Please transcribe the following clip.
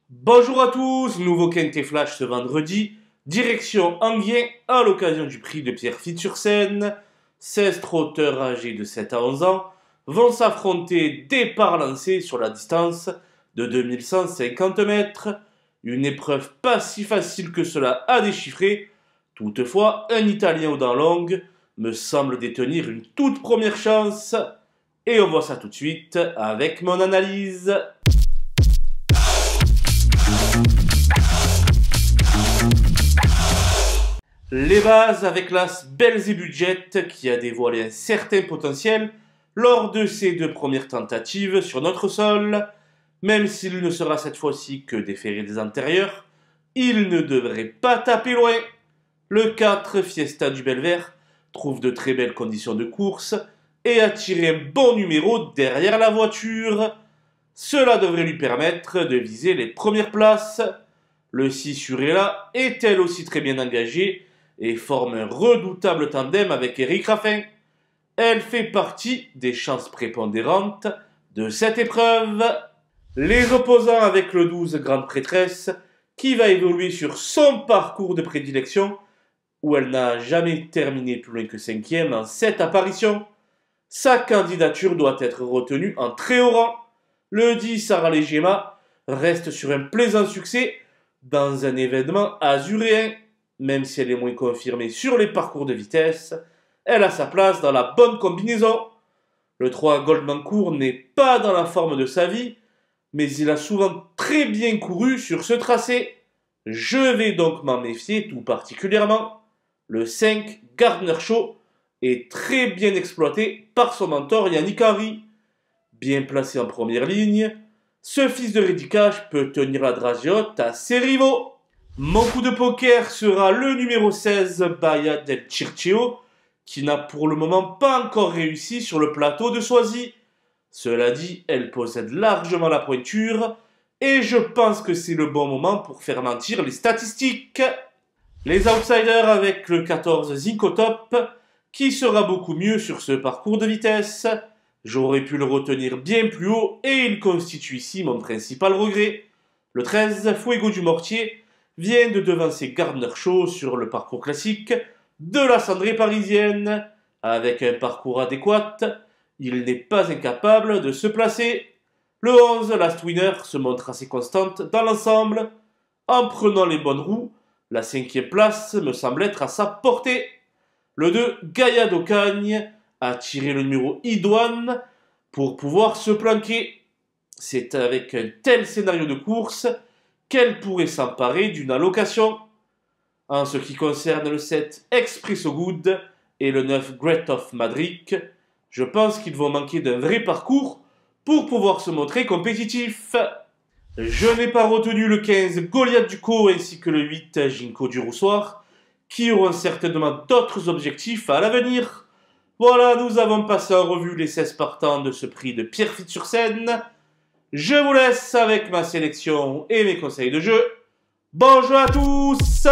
Bonjour à tous, nouveau Quintet Flash ce vendredi, direction Enghien à l'occasion du prix de Pierrefitte-sur-Seine. 16 trotteurs âgés de 7 à 11 ans vont s'affronter départ lancé sur la distance de 2150 mètres. Une épreuve pas si facile que cela à déchiffrer. Toutefois, un Italien aux dents longues me semble détenir une toute première chance. Et on voit ça tout de suite avec mon analyse. Les bases avec l'as Belzébuth qui a dévoilé un certain potentiel lors de ses deux premières tentatives sur notre sol. Même s'il ne sera cette fois-ci que déféré des antérieurs, il ne devrait pas taper loin. Le 4 Fiesta du Belvert trouve de très belles conditions de course et a tiré un bon numéro derrière la voiture. Cela devrait lui permettre de viser les premières places. Le 6 Urella est elle aussi très bien engagée et forme un redoutable tandem avec Eric Raffin. Elle fait partie des chances prépondérantes de cette épreuve. Les opposants avec le 12 Grande Prêtresse, qui va évoluer sur son parcours de prédilection, où elle n'a jamais terminé plus loin que 5e en 7 apparitions. Sa candidature doit être retenue en très haut rang. Le 10 Sarah Legema reste sur un plaisant succès dans un événement azuréen. Même si elle est moins confirmée sur les parcours de vitesse, elle a sa place dans la bonne combinaison. Le 3 Goldmancourt n'est pas dans la forme de sa vie, mais il a souvent très bien couru sur ce tracé. Je vais donc m'en méfier tout particulièrement. Le 5 Gardner Show est très bien exploité par son mentor Yannick Henry. Bien placé en première ligne, ce fils de Rédicage peut tenir la dragée haute à ses rivaux. Mon coup de poker sera le numéro 16, Baia del Circeo, qui n'a pour le moment pas encore réussi sur le plateau de Soisy. Cela dit, elle possède largement la pointure, et je pense que c'est le bon moment pour faire mentir les statistiques. Les outsiders avec le 14 Zincotop, qui sera beaucoup mieux sur ce parcours de vitesse. J'aurais pu le retenir bien plus haut, et il constitue ici mon principal regret. Le 13 Fuego du Mortier vient de devancer Gardner Show sur le parcours classique de la cendrée parisienne. Avec un parcours adéquat, il n'est pas incapable de se placer. Le 11, Last Winner, se montre assez constante dans l'ensemble. En prenant les bonnes roues, la 5e place me semble être à sa portée. Le 2, Gaïa d'Ocagne, a tiré le numéro idoine pour pouvoir se planquer. C'est avec un tel scénario de course qu'elle pourrait s'emparer d'une allocation. En ce qui concerne le 7 Expresso Good et le 9 Great of Madrid, je pense qu'ils vont manquer d'un vrai parcours pour pouvoir se montrer compétitifs. Je n'ai pas retenu le 15 Goliath Ducos ainsi que le 8 Ginkgo du Roussoir, qui auront certainement d'autres objectifs à l'avenir. Voilà, nous avons passé en revue les 16 partants de ce prix de Pierrefitte-sur-Seine. Je vous laisse avec ma sélection et mes conseils de jeu. Bonjour à tous!